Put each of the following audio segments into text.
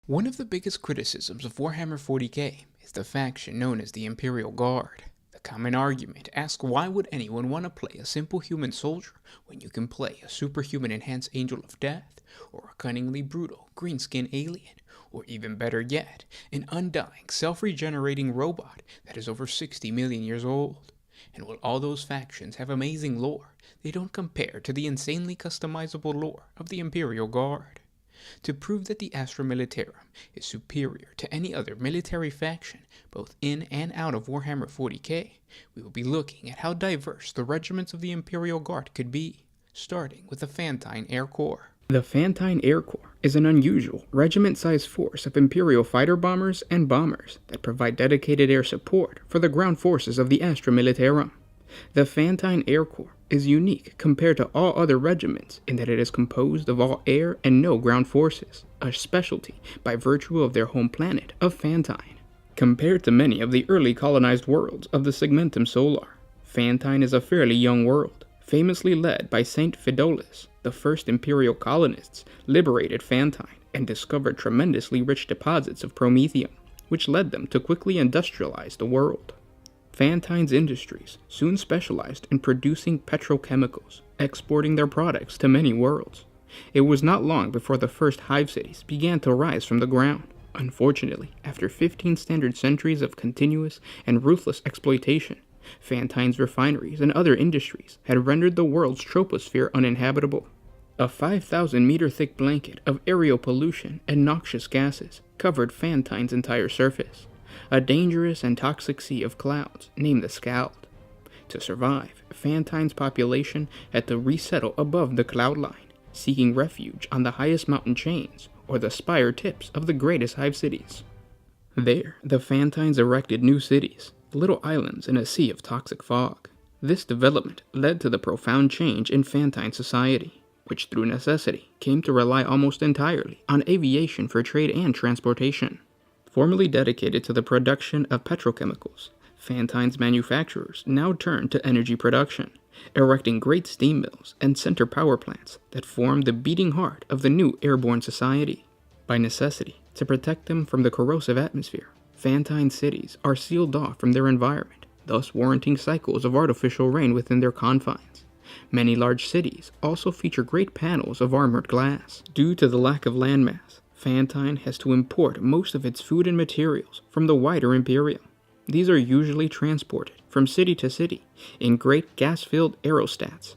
One of the biggest criticisms of Warhammer 40k is the faction known as the Imperial Guard. The common argument asks, why would anyone want to play a simple human soldier when you can play a superhuman enhanced Angel of Death, or a cunningly brutal green-skinned alien, or even better yet, an undying self-regenerating robot that is over 60 million years old. And while all those factions have amazing lore, they don't compare to the insanely customizable lore of the Imperial Guard. To prove that the Astra Militarum is superior to any other military faction, both in and out of Warhammer 40k, we will be looking at how diverse the regiments of the Imperial Guard could be, starting with the Fantine Air Corps. The Fantine Air Corps is an unusual, regiment-sized force of Imperial fighter bombers and bombers that provide dedicated air support for the ground forces of the Astra Militarum. The Fantine Air Corps is unique compared to all other regiments in that it is composed of all air and no ground forces, a specialty by virtue of their home planet of Fantine. Compared to many of the early colonized worlds of the Segmentum Solar, Fantine is a fairly young world, famously led by Saint Fidolus. The first Imperial colonists liberated Fantine and discovered tremendously rich deposits of promethium, which led them to quickly industrialize the world. Fantine's industries soon specialized in producing petrochemicals, exporting their products to many worlds. It was not long before the first hive cities began to rise from the ground. Unfortunately, after 15 standard centuries of continuous and ruthless exploitation, Fantine's refineries and other industries had rendered the world's troposphere uninhabitable. A 5,000-meter-thick blanket of aerial pollution and noxious gases covered Fantine's entire surface, a dangerous and toxic sea of clouds named the Scald. To survive, Fantine's population had to resettle above the cloud line, seeking refuge on the highest mountain chains or the spire tips of the greatest hive cities. There, the Fantines erected new cities, little islands in a sea of toxic fog. This development led to the profound change in Fantine society, which through necessity came to rely almost entirely on aviation for trade and transportation. Formerly dedicated to the production of petrochemicals, Fantine's manufacturers now turned to energy production, erecting great steam mills and center power plants that formed the beating heart of the new airborne society. By necessity, to protect them from the corrosive atmosphere, Fantine cities are sealed off from their environment, thus warranting cycles of artificial rain within their confines. Many large cities also feature great panels of armored glass. Due to the lack of landmass, Fantine has to import most of its food and materials from the wider Imperial. These are usually transported from city to city in great gas-filled aerostats,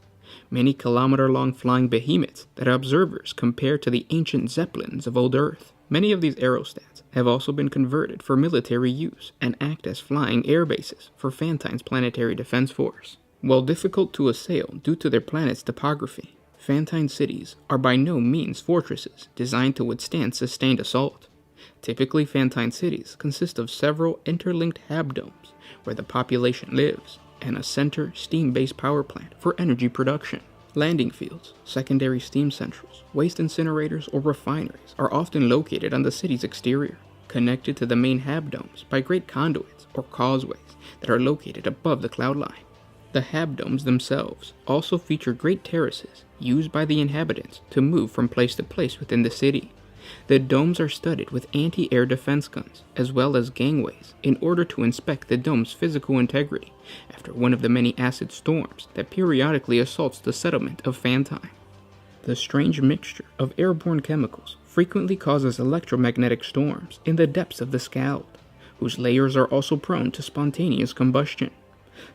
many kilometer-long flying behemoths that observers compare to the ancient zeppelins of old Earth. Many of these aerostats have also been converted for military use and act as flying air bases for Fantine's planetary defense force. While difficult to assail due to their planet's topography, Fantine cities are by no means fortresses designed to withstand sustained assault. Typically, Fantine cities consist of several interlinked habdomes where the population lives, and a center steam-based power plant for energy production. Landing fields, secondary steam centrals, waste incinerators, or refineries are often located on the city's exterior, connected to the main habdomes by great conduits or causeways that are located above the cloud line. The habdomes themselves also feature great terraces used by the inhabitants to move from place to place within the city. The domes are studded with anti-air defense guns, as well as gangways, in order to inspect the dome's physical integrity after one of the many acid storms that periodically assaults the settlement of Fantine. The strange mixture of airborne chemicals frequently causes electromagnetic storms in the depths of the Scald, whose layers are also prone to spontaneous combustion.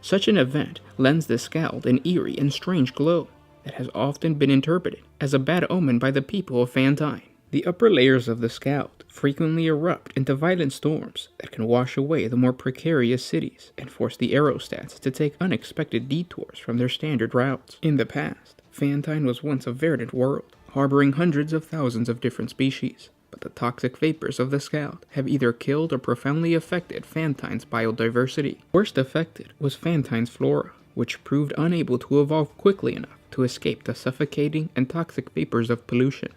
Such an event lends the Scald an eerie and strange glow that has often been interpreted as a bad omen by the people of Fantine. The upper layers of the Scald frequently erupt into violent storms that can wash away the more precarious cities and force the aerostats to take unexpected detours from their standard routes. In the past, Fantine was once a verdant world, harboring hundreds of thousands of different species, but the toxic vapors of the Scald have either killed or profoundly affected Fantine's biodiversity. Worst affected was Fantine's flora, which proved unable to evolve quickly enough to escape the suffocating and toxic vapors of pollution.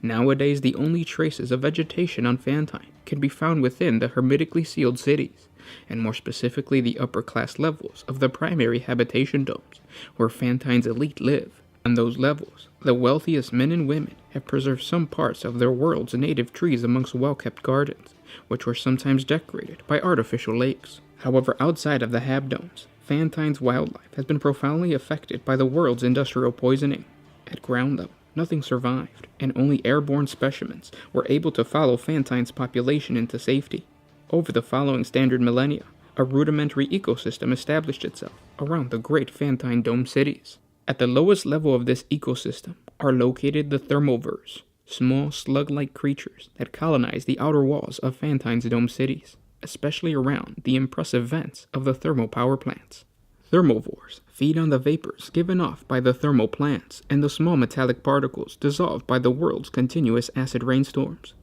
Nowadays, the only traces of vegetation on Fantine can be found within the hermetically sealed cities, and more specifically the upper class levels of the primary habitation domes, where Fantine's elite live. On those levels, the wealthiest men and women have preserved some parts of their world's native trees amongst well-kept gardens, which were sometimes decorated by artificial lakes. However, outside of the habdomes, Fantine's wildlife has been profoundly affected by the world's industrial poisoning. At ground level, nothing survived, and only airborne specimens were able to follow Fantine's population into safety. Over the following standard millennia, a rudimentary ecosystem established itself around the great Fantine dome cities. At the lowest level of this ecosystem are located the thermovores, small slug-like creatures that colonize the outer walls of Fantine's dome cities, especially around the impressive vents of the thermal power plants. Thermovores feed on the vapors given off by the thermal plants and the small metallic particles dissolved by the world's continuous acid rainstorms.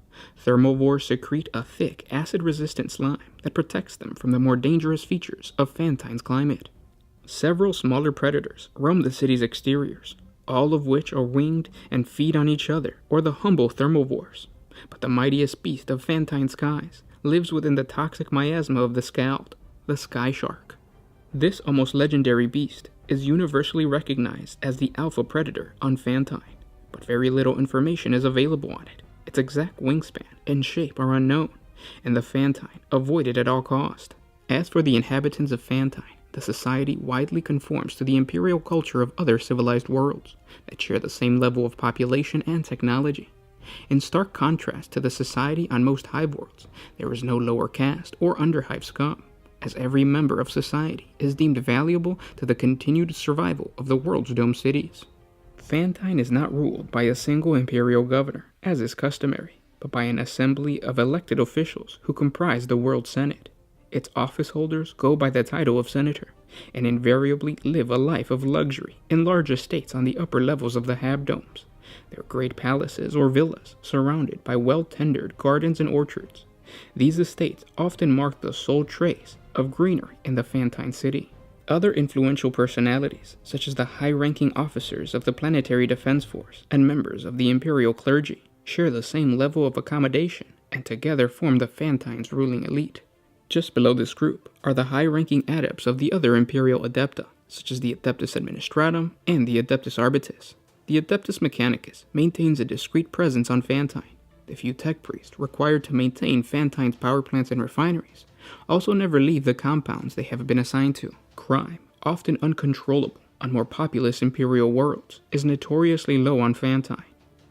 Thermovores secrete a thick, acid-resistant slime that protects them from the more dangerous features of Fantine's climate. Several smaller predators roam the city's exteriors, all of which are winged and feed on each other or the humble thermovores. But the mightiest beast of Fantine's skies lives within the toxic miasma of the scald, the sky shark. This almost legendary beast is universally recognized as the alpha predator on Fantine, but very little information is available on it. Its exact wingspan and shape are unknown, and the Fantine avoided at all cost. As for the inhabitants of Fantine, the society widely conforms to the imperial culture of other civilized worlds that share the same level of population and technology. In stark contrast to the society on most hive worlds, there is no lower caste or underhive scum, as every member of society is deemed valuable to the continued survival of the world's dome cities. Fantine is not ruled by a single imperial governor, as is customary, but by an assembly of elected officials who comprise the World Senate. Its office holders go by the title of senator, and invariably live a life of luxury in large estates on the upper levels of the habdomes, their great palaces or villas surrounded by well-tended gardens and orchards. These estates often mark the sole trace of greenery in the Fantine city. Other influential personalities, such as the high-ranking officers of the Planetary Defense Force and members of the imperial clergy, share the same level of accommodation and together form the Fantine's ruling elite. Just below this group are the high-ranking adepts of the other imperial adepta, such as the Adeptus Administratum and the Adeptus Arbitus. The Adeptus Mechanicus maintains a discreet presence on Fantine. The few tech priests required to maintain Fantine's power plants and refineries also never leave the compounds they have been assigned to. Crime, often uncontrollable on more populous imperial worlds, is notoriously low on Fantine.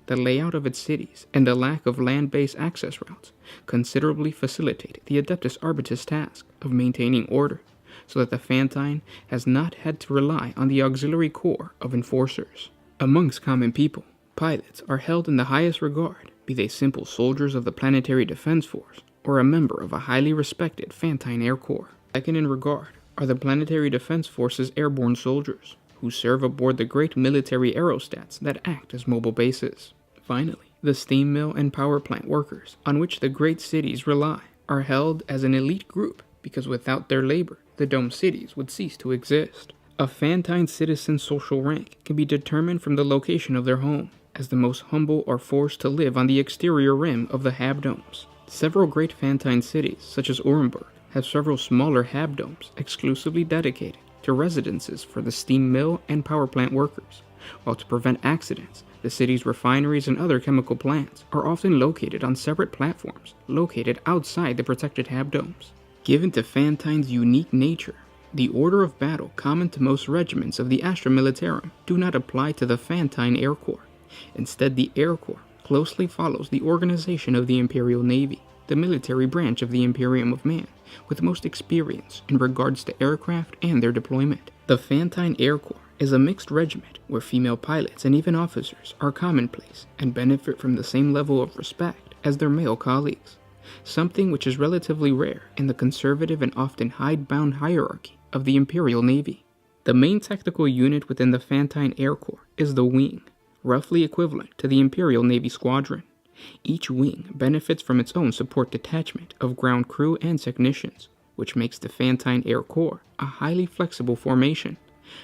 The layout of its cities and the lack of land-based access routes considerably facilitate the Adeptus Arbitus task of maintaining order, so that the Fantine has not had to rely on the auxiliary corps of enforcers. Amongst common people, pilots are held in the highest regard, be they simple soldiers of the Planetary Defense Force or a member of a highly respected Fantine Air Corps. Second in regard are the Planetary Defense Force's airborne soldiers, who serve aboard the great military aerostats that act as mobile bases. Finally, the steam mill and power plant workers, on which the great cities rely, are held as an elite group because without their labor, the dome cities would cease to exist. A Fantine citizen's social rank can be determined from the location of their home, as the most humble are forced to live on the exterior rim of the habdomes. Several great Fantine cities, such as Orenburg, have several smaller habdomes exclusively dedicated to residences for the steam mill and power plant workers, while to prevent accidents, the city's refineries and other chemical plants are often located on separate platforms located outside the protected habdomes. Given to Fantine's unique nature, the order of battle common to most regiments of the Astra Militarum do not apply to the Fantine Air Corps. Instead, the Air Corps closely follows the organization of the Imperial Navy, the military branch of the Imperium of Man, with most experience in regards to aircraft and their deployment. The Fantine Air Corps is a mixed regiment where female pilots and even officers are commonplace and benefit from the same level of respect as their male colleagues, something which is relatively rare in the conservative and often hidebound hierarchy of the Imperial Navy. The main tactical unit within the Fantine Air Corps is the Wing, roughly equivalent to the Imperial Navy Squadron. Each wing benefits from its own support detachment of ground crew and technicians, which makes the Fantine Air Corps a highly flexible formation,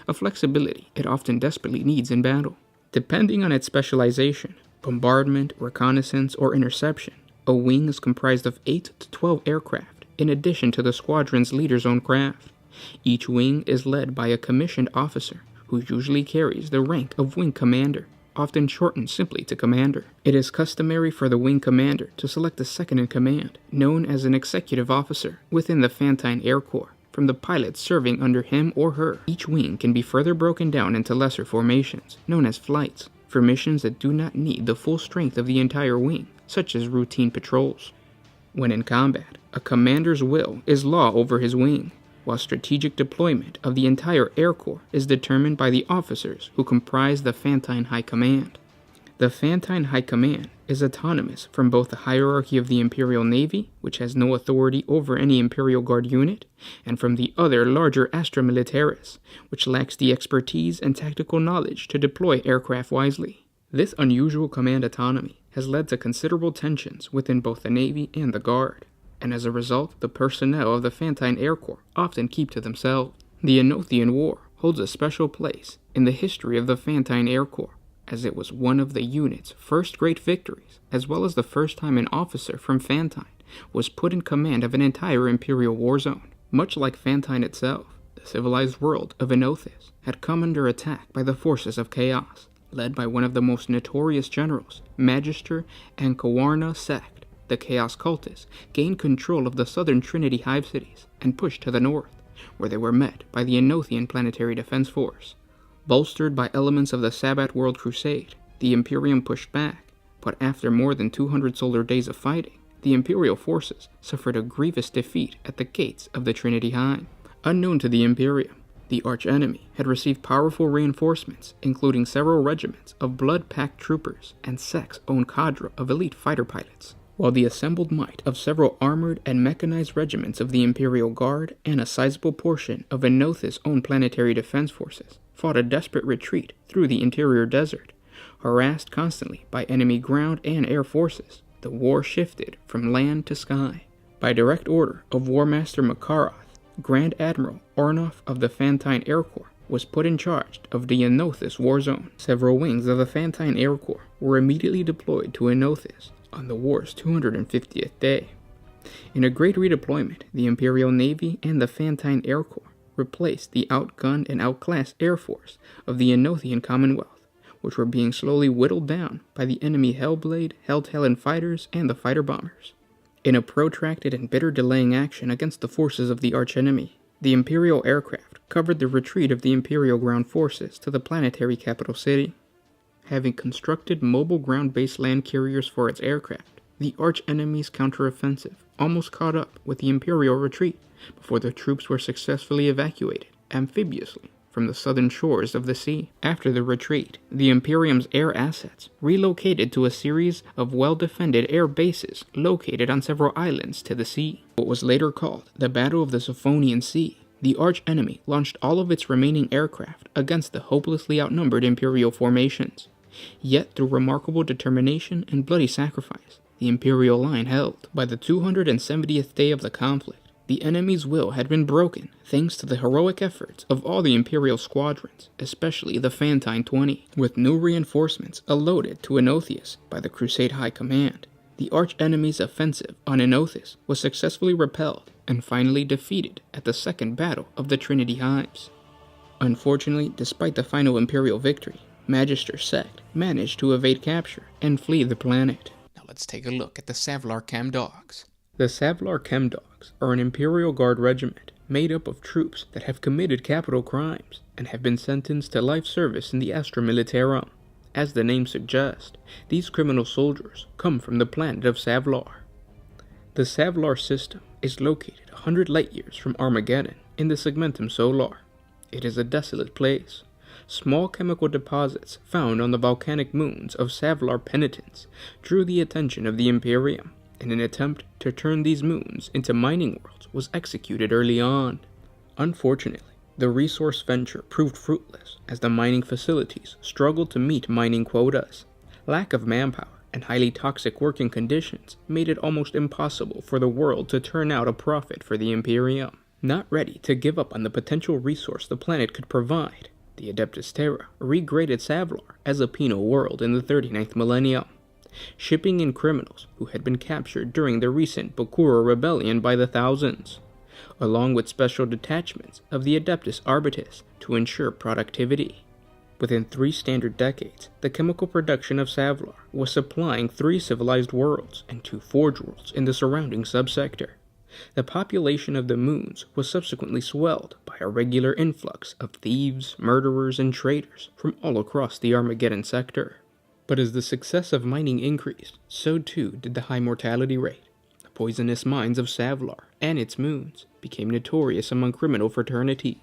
a flexibility it often desperately needs in battle. Depending on its specialization, bombardment, reconnaissance, or interception, a wing is comprised of 8 to 12 aircraft, in addition to the squadron's leader's own craft. Each wing is led by a commissioned officer who usually carries the rank of Wing Commander, often shortened simply to Commander. It is customary for the Wing Commander to select a second-in-command, known as an Executive Officer, within the Fantine Air Corps, from the pilots serving under him or her. Each wing can be further broken down into lesser formations, known as flights, for missions that do not need the full strength of the entire wing, such as routine patrols. When in combat, a commander's will is law over his wing, while strategic deployment of the entire Air Corps is determined by the officers who comprise the Fantine High Command. The Fantine High Command is autonomous from both the hierarchy of the Imperial Navy, which has no authority over any Imperial Guard unit, and from the other larger Astra Militaris, which lacks the expertise and tactical knowledge to deploy aircraft wisely. This unusual command autonomy has led to considerable tensions within both the Navy and the Guard, and as a result, the personnel of the Fantine Air Corps often keep to themselves. The Enothian War holds a special place in the history of the Fantine Air Corps, as it was one of the unit's first great victories, as well as the first time an officer from Fantine was put in command of an entire Imperial war zone. Much like Fantine itself, the civilized world of Enothis had come under attack by the forces of chaos, led by one of the most notorious generals, Magister and Kawarna Sect. The Chaos Cultists gained control of the southern Trinity Hive cities and pushed to the north, where they were met by the Enothian Planetary Defense Force. Bolstered by elements of the Sabbath World Crusade, the Imperium pushed back, but after more than 200 solar days of fighting, the Imperial forces suffered a grievous defeat at the gates of the Trinity Hive. Unknown to the Imperium, the archenemy had received powerful reinforcements, including several regiments of blood-packed troopers and Sect's own cadre of elite fighter pilots, while the assembled might of several armored and mechanized regiments of the Imperial Guard and a sizable portion of Enothis' own planetary defense forces fought a desperate retreat through the interior desert. Harassed constantly by enemy ground and air forces, the war shifted from land to sky. By direct order of War Master Makaroth, Grand Admiral Ornoff of the Fantine Air Corps was put in charge of the Enothis war zone. Several wings of the Fantine Air Corps were immediately deployed to Enothis on the war's 250th day. In a great redeployment, the Imperial Navy and the Fantine Air Corps replaced the outgunned and outclassed air force of the Enothian Commonwealth, which were being slowly whittled down by the enemy Hellblade, Helltalon fighters, and the fighter bombers. In a protracted and bitter delaying action against the forces of the archenemy, the Imperial aircraft covered the retreat of the Imperial ground forces to the planetary capital city. Having constructed mobile ground-based land carriers for its aircraft, the archenemy's counteroffensive almost caught up with the Imperial retreat before the troops were successfully evacuated amphibiously from the southern shores of the sea. After the retreat, the Imperium's air assets relocated to a series of well-defended air bases located on several islands to the sea. What was later called the Battle of the Sophonian Sea, the archenemy launched all of its remaining aircraft against the hopelessly outnumbered Imperial formations. Yet, through remarkable determination and bloody sacrifice, the Imperial line held. By the 270th day of the conflict, the enemy's will had been broken thanks to the heroic efforts of all the Imperial squadrons, especially the Fantine 20. With new reinforcements allotted to Enothis by the Crusade High Command, the archenemy's offensive on Enothis was successfully repelled and finally defeated at the Second Battle of the Trinity Hives. Unfortunately, despite the final Imperial victory, Magister Sect managed to evade capture and flee the planet. Now let's take a look at the Savlar Chem Dogs. The Savlar Chem Dogs are an Imperial Guard regiment made up of troops that have committed capital crimes and have been sentenced to life service in the Astra Militarum. As the name suggests, these criminal soldiers come from the planet of Savlar. The Savlar system is located 100 light-years from Armageddon in the Segmentum Solar. It is a desolate place. Small chemical deposits found on the volcanic moons of Savlar Penitents drew the attention of the Imperium, and an attempt to turn these moons into mining worlds was executed early on. Unfortunately, the resource venture proved fruitless as the mining facilities struggled to meet mining quotas. Lack of manpower and highly toxic working conditions made it almost impossible for the world to turn out a profit for the Imperium. Not ready to give up on the potential resource the planet could provide, the Adeptus Terra regraded Savlar as a penal world in the 39th millennium, shipping in criminals who had been captured during the recent Bakura rebellion by the thousands. along with special detachments of the Adeptus Arbites to ensure productivity. Within 3 standard decades, the chemical production of Savlar was supplying 3 civilized worlds and 2 forge worlds in the surrounding subsector. The population of the moons was subsequently swelled by a regular influx of thieves, murderers, and traders from all across the Armageddon sector. But as the success of mining increased, so too did the high mortality rate. The poisonous mines of Savlar and its moons became notorious among criminal fraternities,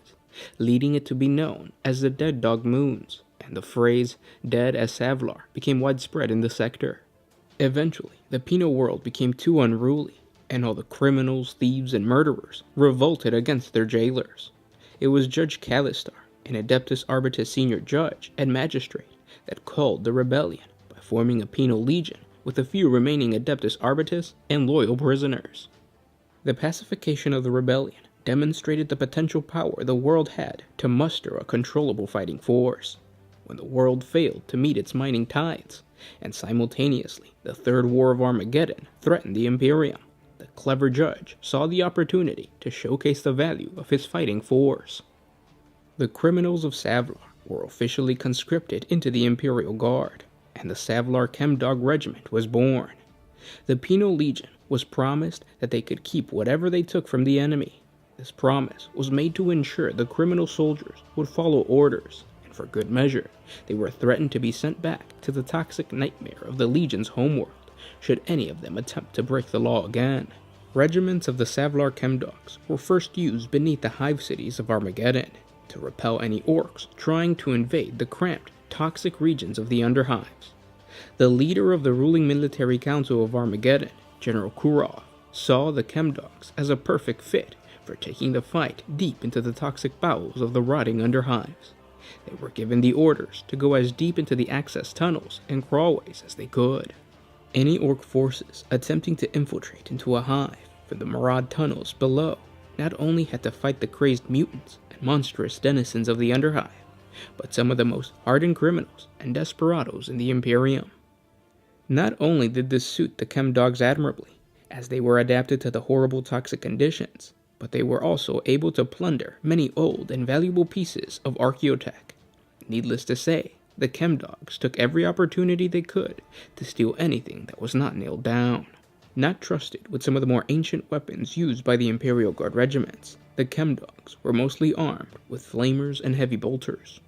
leading it to be known as the Dead Dog Moons, and the phrase "dead as Savlar" became widespread in the sector. Eventually, the penal world became too unruly, and all the criminals, thieves, and murderers revolted against their jailers. It was Judge Callistar, an Adeptus Arbitus senior judge and magistrate, that called the rebellion by forming a penal legion with a few remaining Adeptus Arbitus and loyal prisoners. The pacification of the rebellion demonstrated the potential power the world had to muster a controllable fighting force. When the world failed to meet its mining tides, and simultaneously the Third War of Armageddon threatened the Imperium, the clever judge saw the opportunity to showcase the value of his fighting force. The criminals of Savlar were officially conscripted into the Imperial Guard, and the Savlar Chemdog Regiment was born. The Penal Legion was promised that they could keep whatever they took from the enemy. This promise was made to ensure the criminal soldiers would follow orders, and for good measure, they were threatened to be sent back to the toxic nightmare of the Legion's homeworld, should any of them attempt to break the law again. Regiments of the Savlar Chemdogs were first used beneath the hive cities of Armageddon, to repel any orcs trying to invade the cramped, toxic regions of the Underhives. The leader of the ruling military council of Armageddon, General Kurov, saw the Chemdogs as a perfect fit for taking the fight deep into the toxic bowels of the rotting Underhives. They were given the orders to go as deep into the access tunnels and crawlways as they could. Any orc forces attempting to infiltrate into a hive from the Marad tunnels below not only had to fight the crazed mutants and monstrous denizens of the Underhive, but some of the most hardened criminals and desperados in the Imperium. Not only did this suit the Chemdogs admirably, as they were adapted to the horrible toxic conditions, but they were also able to plunder many old and valuable pieces of archaeotech. Needless to say, the Chemdogs took every opportunity they could to steal anything that was not nailed down. Not trusted with some of the more ancient weapons used by the Imperial Guard regiments, the Chemdogs were mostly armed with flamers and heavy bolters.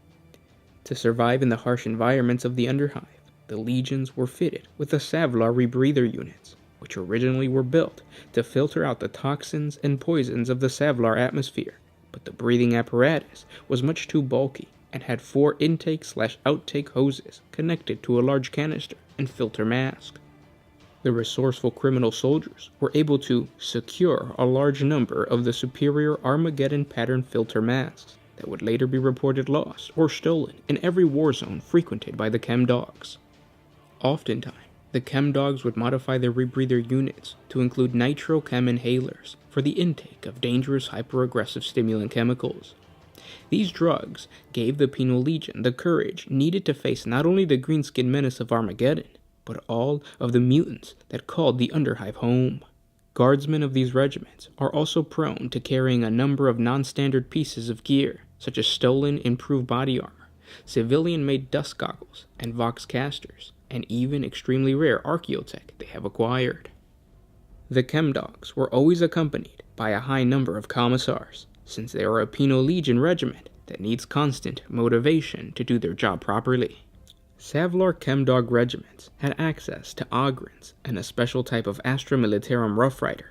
To survive in the harsh environments of the Underhive, the legions were fitted with the Savlar rebreather units, which originally were built to filter out the toxins and poisons of the Savlar atmosphere, but the breathing apparatus was much too bulky and had 4 intake/outtake hoses connected to a large canister and filter mask. The resourceful criminal soldiers were able to secure a large number of the superior Armageddon pattern filter masks that would later be reported lost or stolen in every war zone frequented by the Chemdogs. Oftentimes, the Chemdogs would modify their rebreather units to include nitrochem inhalers for the intake of dangerous hyperaggressive stimulant chemicals. These drugs gave the Penal Legion the courage needed to face not only the greenskin menace of Armageddon, but all of the mutants that called the Underhive home. Guardsmen of these regiments are also prone to carrying a number of non-standard pieces of gear, such as stolen improved body armor, civilian-made dust goggles, and vox casters, and even extremely rare archaeotech they have acquired. The Chemdogs were always accompanied by a high number of commissars, since they are a Penal Legion regiment that needs constant motivation to do their job properly. Savlar Chemdog regiments had access to Ogrins and a special type of Astra Militarum Rough Rider,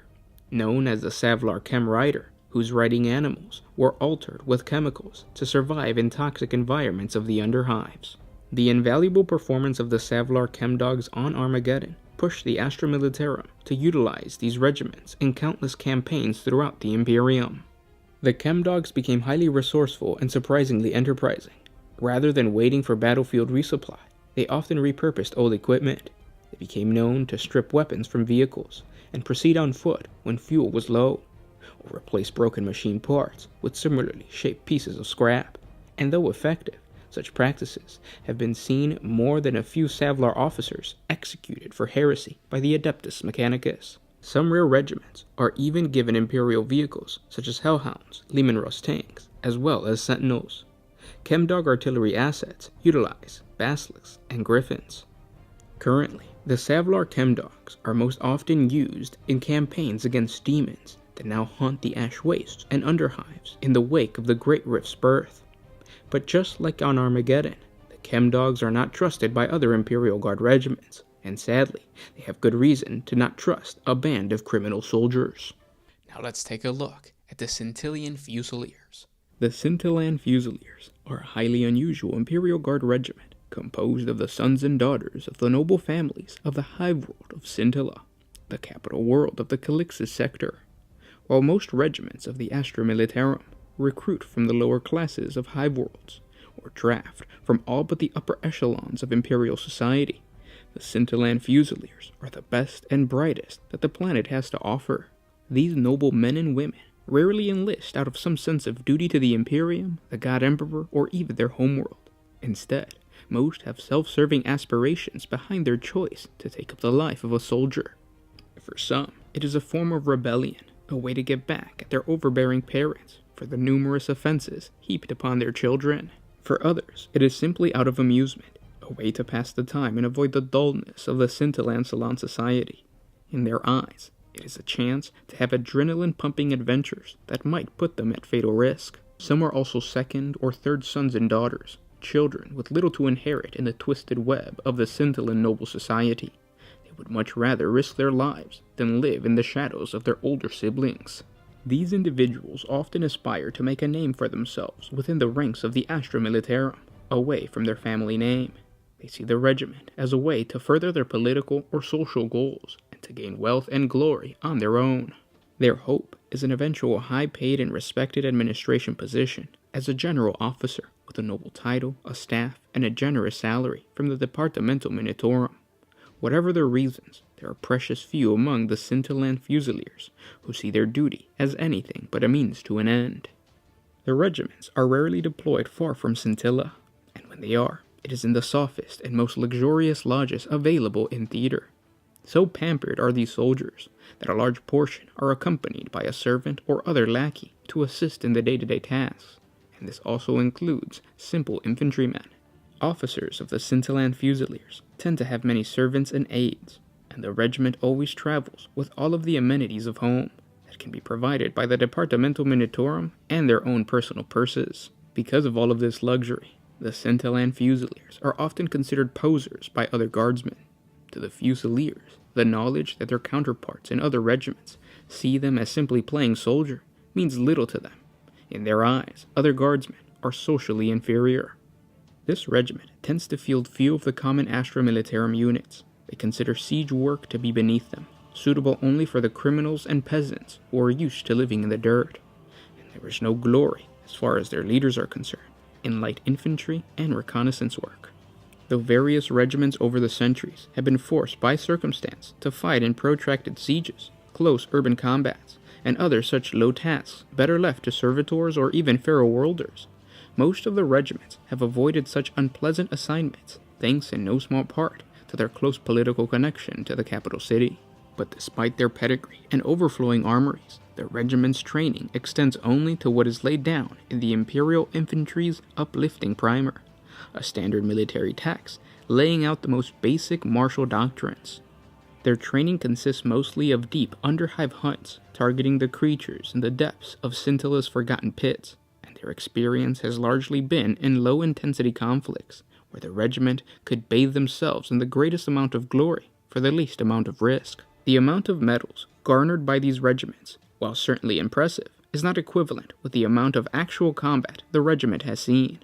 known as the Savlar Chem Rider, whose riding animals were altered with chemicals to survive in toxic environments of the Underhives. The invaluable performance of the Savlar Chemdogs on Armageddon pushed the Astra Militarum to utilize these regiments in countless campaigns throughout the Imperium. The Chemdogs became highly resourceful and surprisingly enterprising. Rather than waiting for battlefield resupply, they often repurposed old equipment. They became known to strip weapons from vehicles and proceed on foot when fuel was low, or replace broken machine parts with similarly shaped pieces of scrap. And though effective, such practices have been seen more than a few Savlar officers executed for heresy by the Adeptus Mechanicus. Some rare regiments are even given Imperial vehicles such as Hellhounds, Leman Russ tanks, as well as Sentinels. Chemdog artillery assets utilize Basilisks and Griffins. Currently, the Savlar Chemdogs are most often used in campaigns against demons that now haunt the Ash Wastes and Underhives in the wake of the Great Rift's birth. But just like on Armageddon, the Chemdogs are not trusted by other Imperial Guard regiments, and sadly, they have good reason to not trust a band of criminal soldiers. Now let's take a look at the Scintillan Fusiliers. The Scintillan Fusiliers are a highly unusual Imperial Guard regiment composed of the sons and daughters of the noble families of the hive world of Scintilla, the capital world of the Calixis sector. While most regiments of the Astra Militarum recruit from the lower classes of hive worlds, or draft from all but the upper echelons of Imperial society, the Scintillan Fusiliers are the best and brightest that the planet has to offer. These noble men and women rarely enlist out of some sense of duty to the Imperium, the God Emperor, or even their homeworld. Instead, most have self-serving aspirations behind their choice to take up the life of a soldier. For some, it is a form of rebellion, a way to get back at their overbearing parents for the numerous offenses heaped upon their children. For others, it is simply out of amusement, a way to pass the time and avoid the dullness of the Scintillan Salon society. In their eyes, it is a chance to have adrenaline-pumping adventures that might put them at fatal risk. Some are also second or third sons and daughters, children with little to inherit in the twisted web of the Scintillan noble society. They would much rather risk their lives than live in the shadows of their older siblings. These individuals often aspire to make a name for themselves within the ranks of the Astra Militarum, away from their family name. They see the regiment as a way to further their political or social goals, and to gain wealth and glory on their own. Their hope is an eventual high-paid and respected administration position as a general officer with a noble title, a staff, and a generous salary from the Departamental Militarum. Whatever their reasons, there are precious few among the Scintillan Fusiliers who see their duty as anything but a means to an end. The regiments are rarely deployed far from Scintilla, and when they are, it is in the softest and most luxurious lodges available in theater. So pampered are these soldiers that a large portion are accompanied by a servant or other lackey to assist in the day-to-day tasks, and this also includes simple infantrymen. Officers of the Scintillan Fusiliers tend to have many servants and aides, and the regiment always travels with all of the amenities of home that can be provided by the Departamental Militarum and their own personal purses. Because of all of this luxury, the Scintillan Fusiliers are often considered posers by other guardsmen. To the Fusiliers, the knowledge that their counterparts in other regiments see them as simply playing soldier means little to them. In their eyes, other guardsmen are socially inferior. This regiment tends to field few of the common Astra Militarum units. They consider siege work to be beneath them, suitable only for the criminals and peasants who are used to living in the dirt. And there is no glory, as far as their leaders are concerned, in light infantry and reconnaissance work. Though various regiments over the centuries have been forced by circumstance to fight in protracted sieges, close urban combats, and other such low tasks better left to servitors or even feral worlders, most of the regiments have avoided such unpleasant assignments, thanks in no small part to their close political connection to the capital city. But despite their pedigree and overflowing armories, the regiment's training extends only to what is laid down in the Imperial Infantry's uplifting primer, a standard military text laying out the most basic martial doctrines. Their training consists mostly of deep underhive hunts targeting the creatures in the depths of Scintilla's forgotten pits, and their experience has largely been in low-intensity conflicts, where the regiment could bathe themselves in the greatest amount of glory for the least amount of risk. The amount of medals garnered by these regiments, while certainly impressive, is not equivalent with the amount of actual combat the regiment has seen.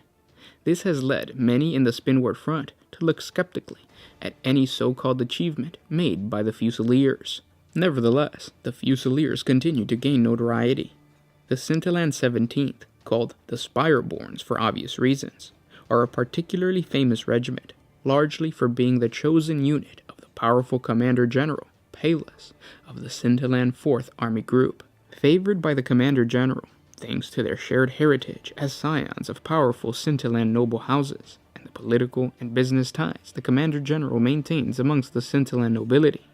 This has led many in the Spinward front to look skeptically at any so-called achievement made by the Fusiliers. Nevertheless, the Fusiliers continue to gain notoriety. The Scintillan 17th, called the Spireborns for obvious reasons, are a particularly famous regiment, largely for being the chosen unit of the powerful Commander-General, Payless, of the Scintillan 4th Army Group. Favored by the Commander-General, thanks to their shared heritage as scions of powerful Scintillan noble houses, and the political and business ties the Commander-General maintains amongst the Scintillan nobility,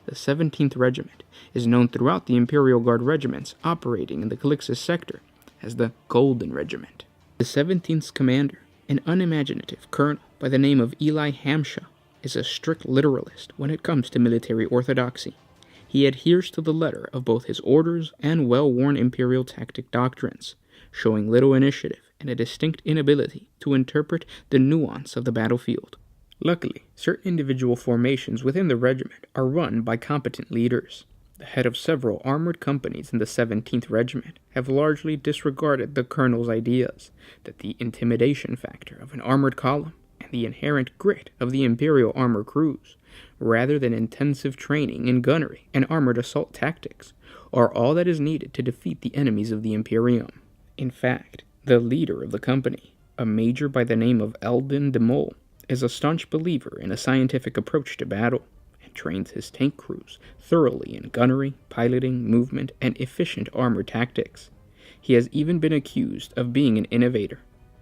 The 17th Regiment is known throughout the Imperial Guard regiments operating in the Calixis sector as the Golden Regiment. The 17th's commander, an unimaginative colonel by the name of Eli Hamsha, is a strict literalist when it comes to military orthodoxy. He adheres to the letter of both his orders and well-worn Imperial tactic doctrines, showing little initiative and a distinct inability to interpret the nuance of the battlefield. Luckily, certain individual formations within the regiment are run by competent leaders. The head of several armored companies in the 17th Regiment have largely disregarded the colonel's ideas that the intimidation factor of an armored column and the inherent grit of the Imperial armor crews, rather than intensive training in gunnery and armored assault tactics, are all that is needed to defeat the enemies of the Imperium. In fact, the leader of the company, a major by the name of Eldon de Mol, is a staunch believer in a scientific approach to battle, and trains his tank crews thoroughly in gunnery, piloting, movement, and efficient armor tactics. He has even been accused of being an innovator,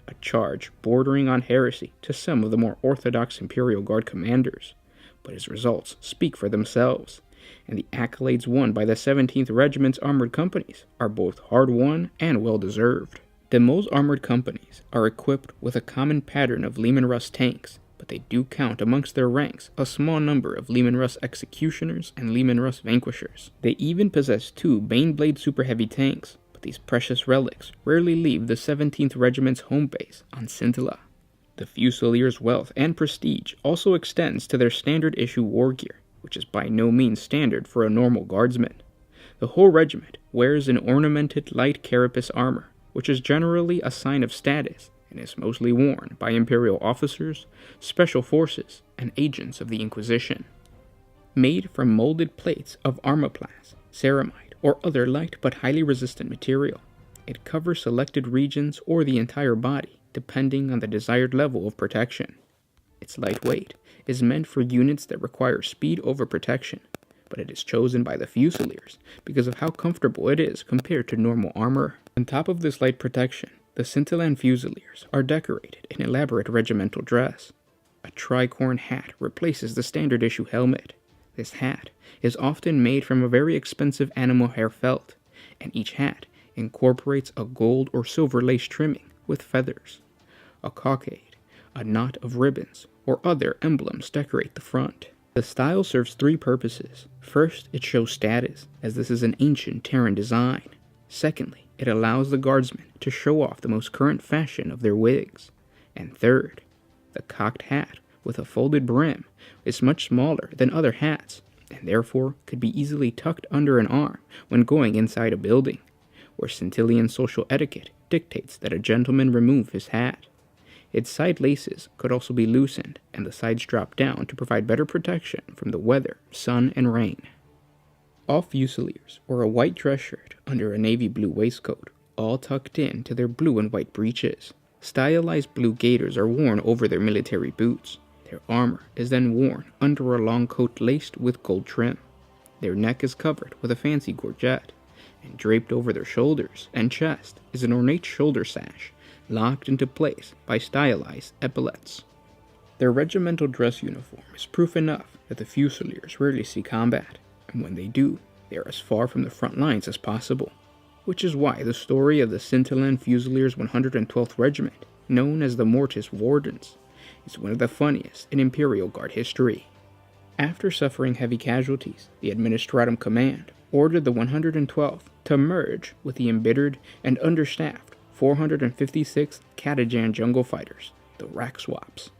a charge bordering on heresy to some of the more orthodox Imperial Guard commanders, but his results speak for themselves, and the accolades won by the 17th Regiment's armored companies are both hard-won and well-deserved. De Mol's armored companies are equipped with a common pattern of Leman Russ tanks, but they do count amongst their ranks a small number of Leman Russ Executioners and Leman Russ Vanquishers. They even possess 2 Baneblade Super Heavy tanks, but these precious relics rarely leave the 17th Regiment's home base on Scintilla. The Fusiliers' wealth and prestige also extends to their standard-issue war gear, which is by no means standard for a normal guardsman. The whole regiment wears an ornamented light carapace armor, which is generally a sign of status and is mostly worn by Imperial officers, special forces, and agents of the Inquisition. Made from molded plates of armoplast, ceramide, or other light but highly resistant material, it covers selected regions or the entire body, depending on the desired level of protection. Its lightweight is meant for units that require speed over protection, but it is chosen by the Fusiliers because of how comfortable it is compared to normal armor. On top of this light protection, the Scintillan Fusiliers are decorated in elaborate regimental dress. A tricorn hat replaces the standard issue helmet. This hat is often made from a very expensive animal hair felt, and each hat incorporates a gold or silver lace trimming with feathers. A cockade, a knot of ribbons, or other emblems decorate the front. The style serves 3 purposes. First, it shows status, as this is an ancient Terran design. Secondly, it allows the guardsmen to show off the most current fashion of their wigs. And third, the cocked hat with a folded brim is much smaller than other hats, and therefore could be easily tucked under an arm when going inside a building, where Scintillian social etiquette dictates that a gentleman remove his hat. Its side laces could also be loosened, and the sides drop down to provide better protection from the weather, sun, and rain. All Fusiliers wore a white dress shirt under a navy blue waistcoat, all tucked in to their blue and white breeches. Stylized blue gaiters are worn over their military boots. Their armor is then worn under a long coat laced with gold trim. Their neck is covered with a fancy gorget, and draped over their shoulders and chest is an ornate shoulder sash, locked into place by stylized epaulets. Their regimental dress uniform is proof enough that the Fusiliers rarely see combat, and when they do, they are as far from the front lines as possible, which is why the story of the Scintillan Fusiliers 112th Regiment, known as the Mortis Wardens, is one of the funniest in Imperial Guard history. After suffering heavy casualties, the Administratum Command ordered the 112th to merge with the embittered and understaffed 456th Katajan Jungle Fighters, the Rack Swaps.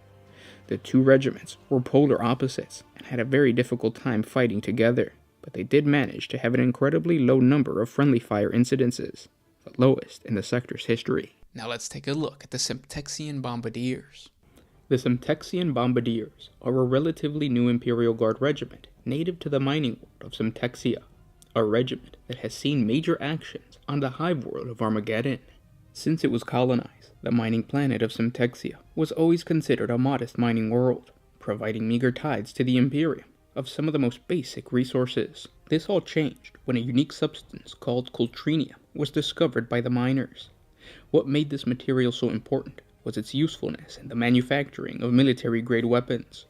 The 2 regiments were polar opposites and had a very difficult time fighting together, but they did manage to have an incredibly low number of friendly fire incidences, the lowest in the sector's history. Now let's take a look at the Semtexian Bombardiers. The Semtexian Bombardiers are a relatively new Imperial Guard regiment native to the mining world of Semtexia, a regiment that has seen major actions on the hive world of Armageddon. Since it was colonized, the mining planet of Semtexia was always considered a modest mining world, providing meager tithes to the Imperium of some of the most basic resources. This all changed when a unique substance called coltrinium was discovered by the miners. What made this material so important was its usefulness in the manufacturing of military-grade weapons.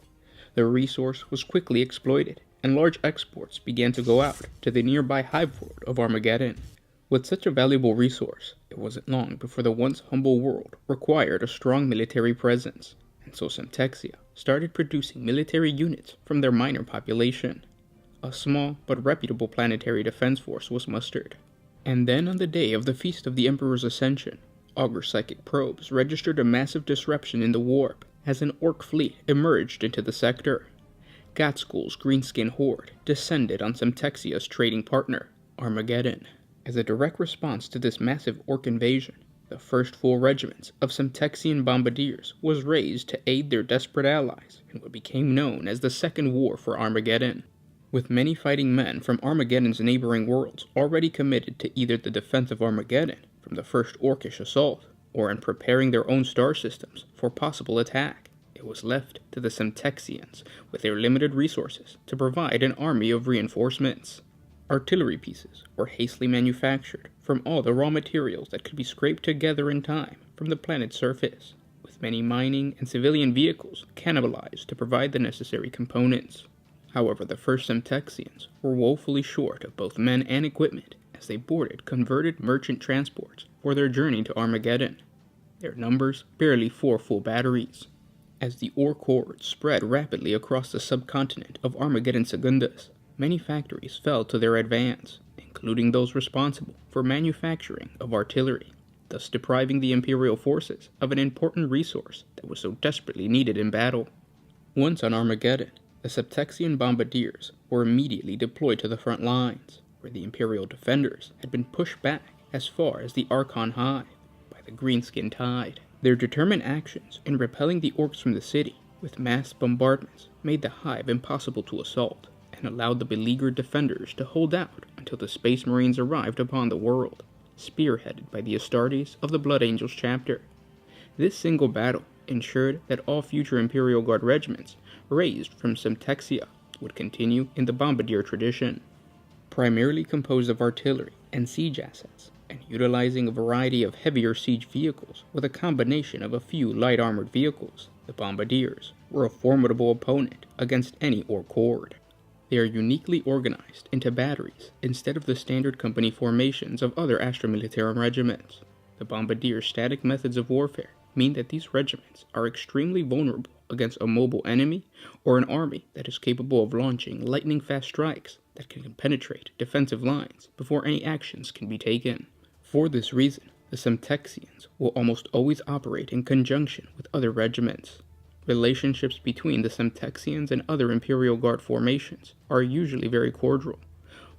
The resource was quickly exploited, and large exports began to go out to the nearby hive world of Armageddon. With such a valuable resource, it wasn't long before the once humble world required a strong military presence, and so Semtexia started producing military units from their minor population. A small but reputable planetary defense force was mustered. And then on the day of the Feast of the Emperor's Ascension, augur psychic probes registered a massive disruption in the warp as an orc fleet emerged into the sector. Gatskull's greenskin horde descended on Semtexia's trading partner, Armageddon. As a direct response to this massive orc invasion, the first full regiments of Semtexian bombardiers was raised to aid their desperate allies in what became known as the Second War for Armageddon. With many fighting men from Armageddon's neighboring worlds already committed to either the defense of Armageddon from the first orcish assault, or in preparing their own star systems for possible attack, it was left to the Semtexians, with their limited resources, to provide an army of reinforcements. Artillery pieces were hastily manufactured from all the raw materials that could be scraped together in time from the planet's surface, with many mining and civilian vehicles cannibalized to provide the necessary components. However, the first Semtexians were woefully short of both men and equipment as they boarded converted merchant transports for their journey to Armageddon, their numbers barely 4 full batteries. As the orc horde spread rapidly across the subcontinent of Armageddon Secundus, many factories fell to their advance, including those responsible for manufacturing of artillery, thus depriving the Imperial forces of an important resource that was so desperately needed in battle. Once on Armageddon, the Semtexian bombardiers were immediately deployed to the front lines, where the Imperial defenders had been pushed back as far as the Archon Hive by the Greenskin Tide. Their determined actions in repelling the orcs from the city with mass bombardments made the Hive impossible to assault, and allowed the beleaguered defenders to hold out until the Space Marines arrived upon the world, spearheaded by the Astartes of the Blood Angels chapter. This single battle ensured that all future Imperial Guard regiments raised from Semtexia would continue in the bombardier tradition. Primarily composed of artillery and siege assets, and utilizing a variety of heavier siege vehicles with a combination of a few light armored vehicles, the bombardiers were a formidable opponent against any orc horde. They are uniquely organized into batteries instead of the standard company formations of other Astra Militarum regiments. The bombardiers' static methods of warfare mean that these regiments are extremely vulnerable against a mobile enemy or an army that is capable of launching lightning-fast strikes that can penetrate defensive lines before any actions can be taken. For this reason, the Semtexians will almost always operate in conjunction with other regiments. Relationships between the Semtexians and other Imperial Guard formations are usually very cordial,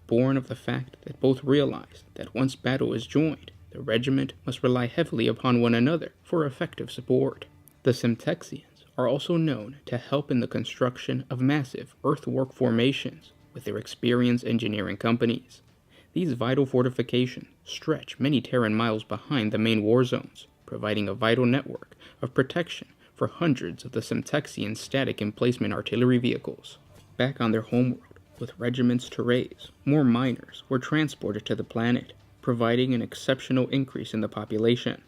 born of the fact that both realize that once battle is joined, the regiment must rely heavily upon one another for effective support. The Semtexians are also known to help in the construction of massive earthwork formations with their experienced engineering companies. These vital fortifications stretch many Terran miles behind the main war zones, providing a vital network of protection for hundreds of the Semtexian static emplacement artillery vehicles. Back on their homeworld, with regiments to raise, more miners were transported to the planet, providing an exceptional increase in the population.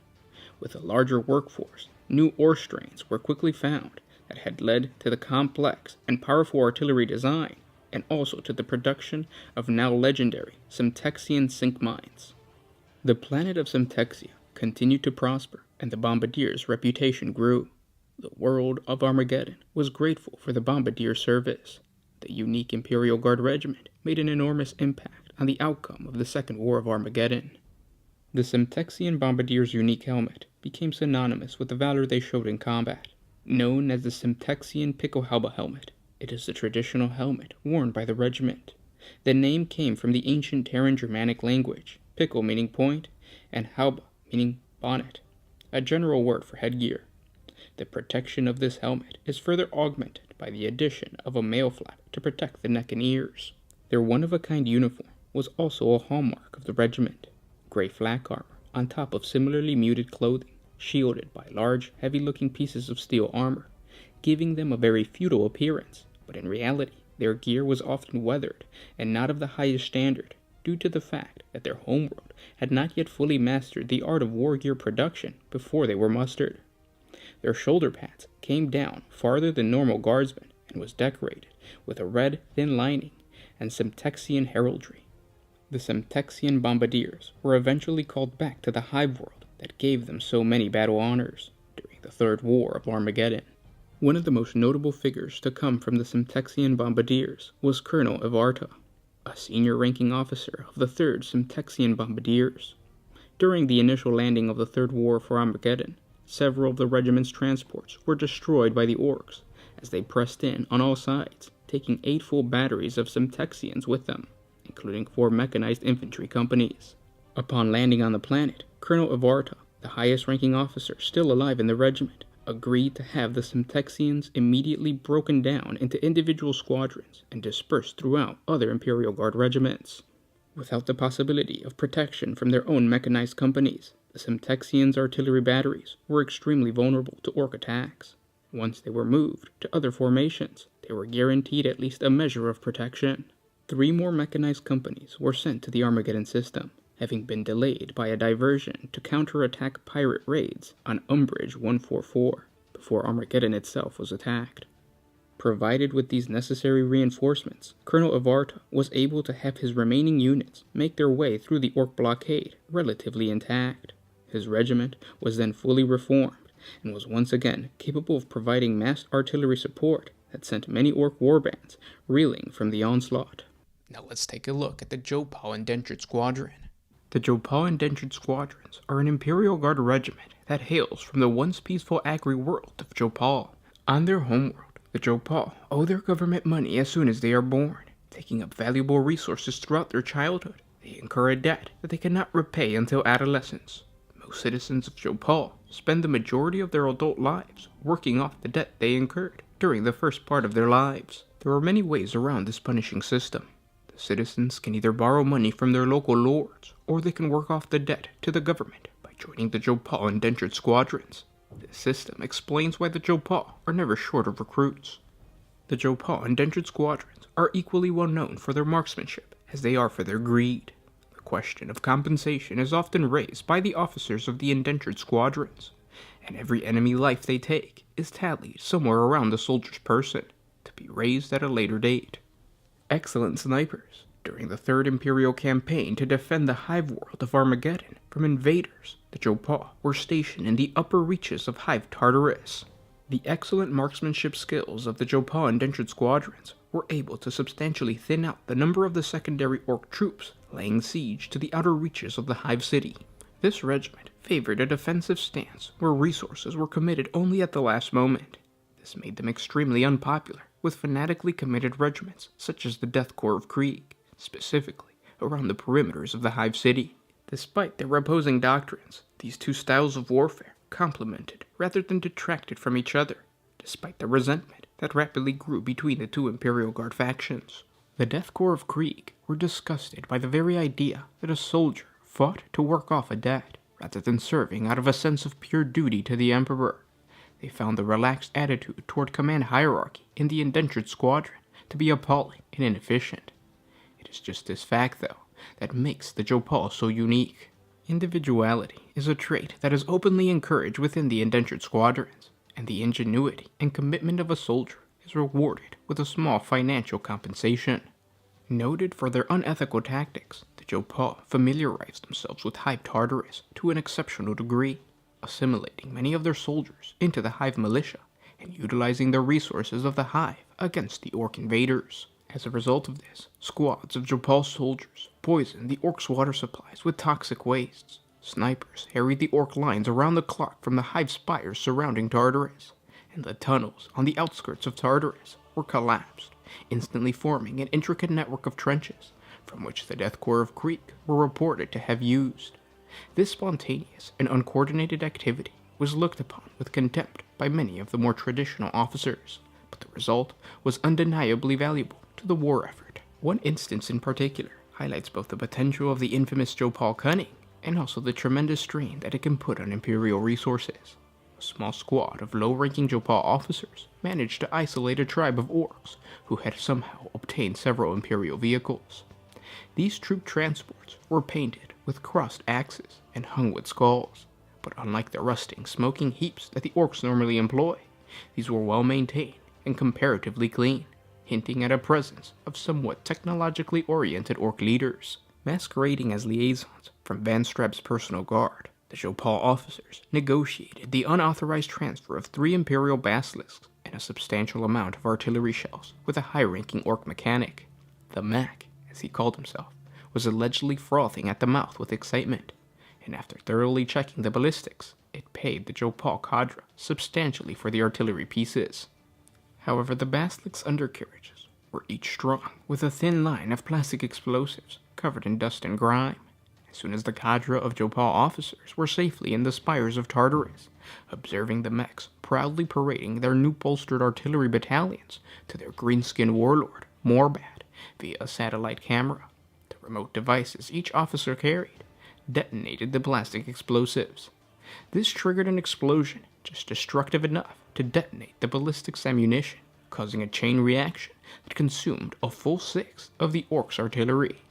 With a larger workforce, new ore strains were quickly found that had led to the complex and powerful artillery design, and also to the production of now legendary Semtexian zinc mines. The planet of Semtexia continued to prosper, and the bombardier's reputation grew. The world of Armageddon was grateful for the bombardier service. The unique Imperial Guard regiment made an enormous impact on the outcome of the Second War of Armageddon. The Semtexian bombardier's unique helmet became synonymous with the valor they showed in combat. Known as the Semtexian Pickelhaube helmet, it is the traditional helmet worn by the regiment. The name came from the ancient Terran Germanic language, Pickel meaning point, and Haube meaning bonnet, a general word for headgear. The protection of this helmet is further augmented by the addition of a mail flap to protect the neck and ears. Their one-of-a-kind uniform was also a hallmark of the regiment. Gray flak armor on top of similarly muted clothing, shielded by large, heavy-looking pieces of steel armor, giving them a very feudal appearance, but in reality, their gear was often weathered and not of the highest standard, due to the fact that their homeworld had not yet fully mastered the art of war gear production before they were mustered. Their shoulder pads came down farther than normal guardsmen and was decorated with a red thin lining and Semtexian heraldry. The Semtexian bombardiers were eventually called back to the hive world that gave them so many battle honors during the Third War of Armageddon. One of the most notable figures to come from the Semtexian bombardiers was Colonel Ivarta, a senior-ranking officer of the 3rd Semtexian Bombardiers. During the initial landing of the Third War for Armageddon, several of the regiment's transports were destroyed by the orcs as they pressed in on all sides, taking 8 full batteries of Semtexians with them, including 4 mechanized infantry companies. Upon landing on the planet, Colonel Ivarta, the highest-ranking officer still alive in the regiment, agreed to have the Semtexians immediately broken down into individual squadrons and dispersed throughout other Imperial Guard regiments. Without the possibility of protection from their own mechanized companies, the Semtexians' artillery batteries were extremely vulnerable to orc attacks. Once they were moved to other formations, they were guaranteed at least a measure of protection. 3 more mechanized companies were sent to the Armageddon system, having been delayed by a diversion to counterattack pirate raids on Umbridge 144 before Armageddon itself was attacked. Provided with these necessary reinforcements, Colonel Ivarta was able to have his remaining units make their way through the orc blockade relatively intact. His regiment was then fully reformed and was once again capable of providing massed artillery support that sent many orc warbands reeling from the onslaught. Now let's take a look at the Jopal Indentured Squadron. The Jopal Indentured Squadrons are an Imperial Guard regiment that hails from the once peaceful Agri world of Jopal. On their homeworld, the Jopal owe their government money as soon as they are born, taking up valuable resources throughout their childhood. They incur a debt that they cannot repay until adolescence. Most citizens of Jopal spend the majority of their adult lives working off the debt they incurred during the first part of their lives. There are many ways around this punishing system. Citizens can either borrow money from their local lords, or they can work off the debt to the government by joining the Jopal Indentured Squadrons. This system explains why the Jopal are never short of recruits. The Jopal Indentured Squadrons are equally well known for their marksmanship as they are for their greed. The question of compensation is often raised by the officers of the Indentured Squadrons, and every enemy life they take is tallied somewhere around the soldier's person, to be raised at a later date. Excellent snipers during the Third Imperial Campaign to defend the hive world of Armageddon from invaders, the Jopal were stationed in the upper reaches of Hive Tartarus. The excellent marksmanship skills of the Jopal Indentured Squadrons were able to substantially thin out the number of the secondary orc troops laying siege to the outer reaches of the Hive City. This regiment favored a defensive stance where resources were committed only at the last moment. This made them extremely unpopular with fanatically committed regiments such as the Death Corps of Krieg, specifically around the perimeters of the Hive City. Despite their opposing doctrines, these two styles of warfare complemented rather than detracted from each other, despite the resentment that rapidly grew between the two Imperial Guard factions. The Death Corps of Krieg were disgusted by the very idea that a soldier fought to work off a debt, rather than serving out of a sense of pure duty to the Emperor. They found the relaxed attitude toward command hierarchy in the Indentured Squadron to be appalling and inefficient. It is just this fact, though, that makes the Jopal so unique. Individuality is a trait that is openly encouraged within the Indentured Squadrons, and the ingenuity and commitment of a soldier is rewarded with a small financial compensation. Noted for their unethical tactics, the Jopal familiarized themselves with Hive Tartarus to an exceptional degree, assimilating many of their soldiers into the Hive militia and utilizing the resources of the Hive against the orc invaders. As a result of this, squads of Jopal soldiers poisoned the orcs' water supplies with toxic wastes. Snipers harried the orc lines around the clock from the Hive spires surrounding Tartarus, and the tunnels on the outskirts of Tartarus were collapsed, instantly forming an intricate network of trenches, from which the Death Corps of Krieg were reported to have used. This spontaneous and uncoordinated activity was looked upon with contempt by many of the more traditional officers, but the result was undeniably valuable to the war effort. One instance in particular highlights both the potential of the infamous Jopal cunning and also the tremendous strain that it can put on Imperial resources. A small squad of low-ranking Jopal officers managed to isolate a tribe of orcs who had somehow obtained several Imperial vehicles. These troop transports were painted with crossed axes and hung with skulls, but unlike the rusting, smoking heaps that the orcs normally employ, these were well maintained and comparatively clean, hinting at a presence of somewhat technologically oriented Orc leaders. Masquerading as liaisons from Van Strap's personal guard, the Jopal officers negotiated the unauthorized transfer of 3 Imperial basilisks and a substantial amount of artillery shells with a high-ranking Orc mechanic. The Mac, as he called himself, was allegedly frothing at the mouth with excitement, and after thoroughly checking the ballistics, it paid the Jopal cadre substantially for the artillery pieces. However, the basilisk's undercarriages were each strung with a thin line of plastic explosives covered in dust and grime. As soon as the cadre of Jopal officers were safely in the spires of Tartarus, observing the mechs proudly parading their new bolstered artillery battalions to their green-skinned warlord, Morbad, via a satellite camera, the remote devices each officer carried detonated the plastic explosives. This triggered an explosion just destructive enough to detonate the ballistics ammunition, causing a chain reaction that consumed a full 6 of the Orcs' artillery.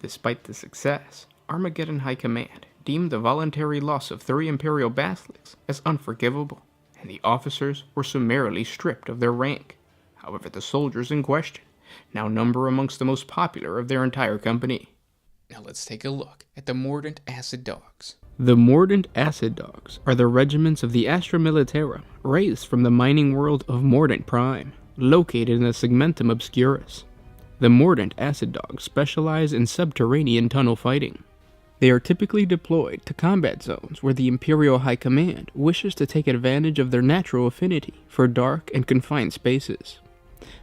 Despite the success, Armageddon High Command deemed the voluntary loss of 3 Imperial basilisks as unforgivable, and the officers were summarily stripped of their rank. However, the soldiers in question now number amongst the most popular of their entire company. Now let's take a look at the Mordant Acid Dogs. The Mordant Acid Dogs are the regiments of the Astra Militarum raised from the mining world of Mordant Prime, located in the Segmentum Obscurus. The Mordant Acid Dogs specialize in subterranean tunnel fighting. They are typically deployed to combat zones where the Imperial High Command wishes to take advantage of their natural affinity for dark and confined spaces.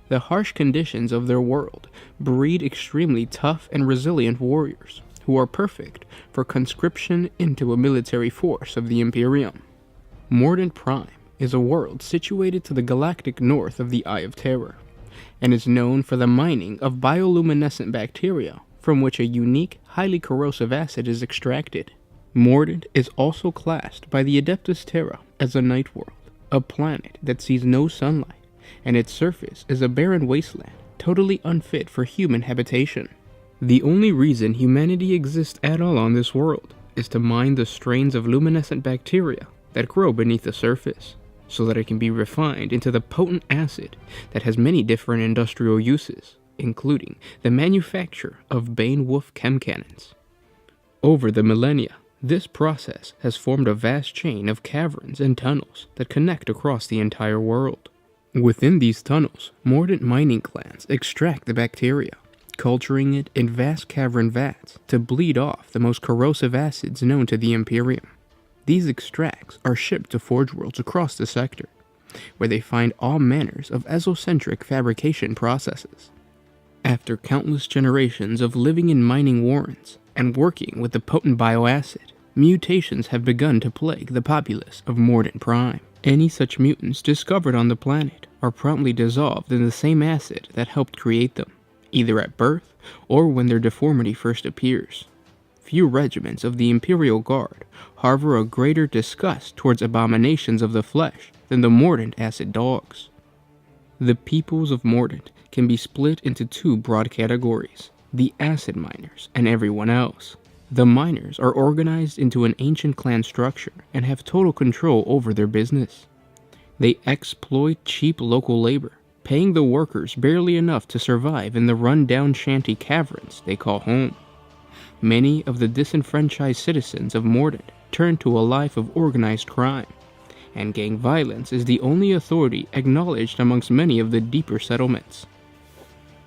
The harsh conditions of their world breed extremely tough and resilient warriors, who are perfect for conscription into a military force of the Imperium. Mordant Prime is a world situated to the galactic north of the Eye of Terror, and is known for the mining of bioluminescent bacteria from which a unique, highly corrosive acid is extracted. Mordant is also classed by the Adeptus Terra as a night world, a planet that sees no sunlight, and its surface is a barren wasteland, totally unfit for human habitation. The only reason humanity exists at all on this world is to mine the strains of luminescent bacteria that grow beneath the surface, so that it can be refined into the potent acid that has many different industrial uses, including the manufacture of Bane Wolf chem cannons. Over the millennia, this process has formed a vast chain of caverns and tunnels that connect across the entire world. Within these tunnels, Mordant mining clans extract the bacteria, culturing it in vast cavern vats to bleed off the most corrosive acids known to the Imperium. These extracts are shipped to forge worlds across the sector, where they find all manners of esocentric fabrication processes. After countless generations of living in mining warrens and working with the potent bioacid, mutations have begun to plague the populace of Mordant Prime. Any such mutants discovered on the planet are promptly dissolved in the same acid that helped create them, either at birth or when their deformity first appears. Few regiments of the Imperial Guard harbor a greater disgust towards abominations of the flesh than the Mordant Acid Dogs. The peoples of Mordant can be split into 2 broad categories, the Acid Miners and everyone else. The miners are organized into an ancient clan structure and have total control over their business. They exploit cheap local labor, paying the workers barely enough to survive in the run-down shanty caverns they call home. Many of the disenfranchised citizens of Mordant turn to a life of organized crime, and gang violence is the only authority acknowledged amongst many of the deeper settlements.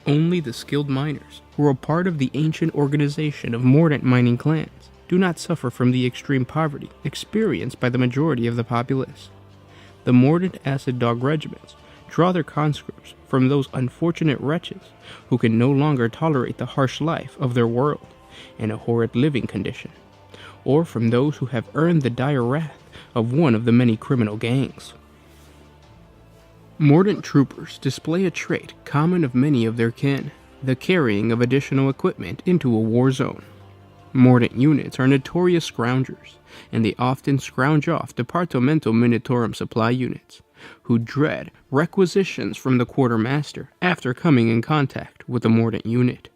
Only the skilled miners, who are part of the ancient organization of Mordant mining clans, do not suffer from the extreme poverty experienced by the majority of the populace. The Mordant Acid Dog regiments draw their conscripts from those unfortunate wretches who can no longer tolerate the harsh life of their world in a horrid living condition, or from those who have earned the dire wrath of one of the many criminal gangs. Mordant troopers display a trait common of many of their kin, the carrying of additional equipment into a war zone. Mordant units are notorious scroungers, and they often scrounge off Departamento Militarum supply units, who dread requisitions from the quartermaster after coming in contact with a Mordant unit.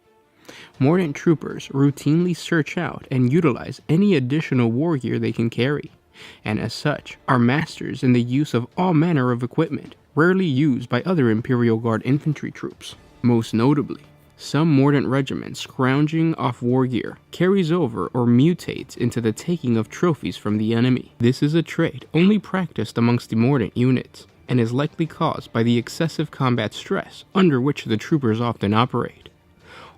Mordant troopers routinely search out and utilize any additional war gear they can carry, and as such are masters in the use of all manner of equipment rarely used by other Imperial Guard infantry troops. Most notably, some Mordant regiments scrounging off war gear carries over or mutates into the taking of trophies from the enemy. This is a trait only practiced amongst the Mordant units, and is likely caused by the excessive combat stress under which the troopers often operate.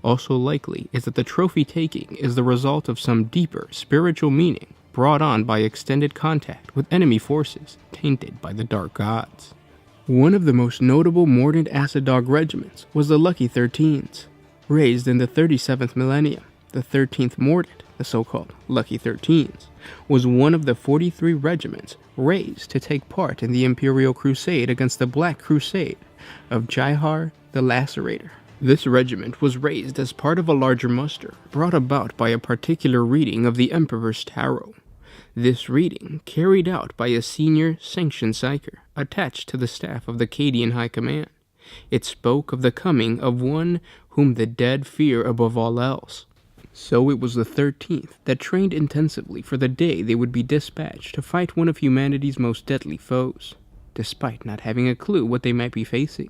Also likely is that the trophy taking is the result of some deeper spiritual meaning brought on by extended contact with enemy forces tainted by the dark gods. One of the most notable Mordant Acid Dog regiments was the Lucky 13s. Raised in the 37th millennium, the 13th Mordant, the so-called Lucky 13s, was one of the 43 regiments raised to take part in the Imperial Crusade against the Black Crusade of Jaihar the Lacerator. This regiment was raised as part of a larger muster brought about by a particular reading of the Emperor's Tarot. This reading, carried out by a senior sanctioned psyker attached to the staff of the Cadian High Command, it spoke of the coming of one whom the dead fear above all else. So it was the 13th that trained intensively for the day they would be dispatched to fight one of humanity's most deadly foes. Despite not having a clue what they might be facing,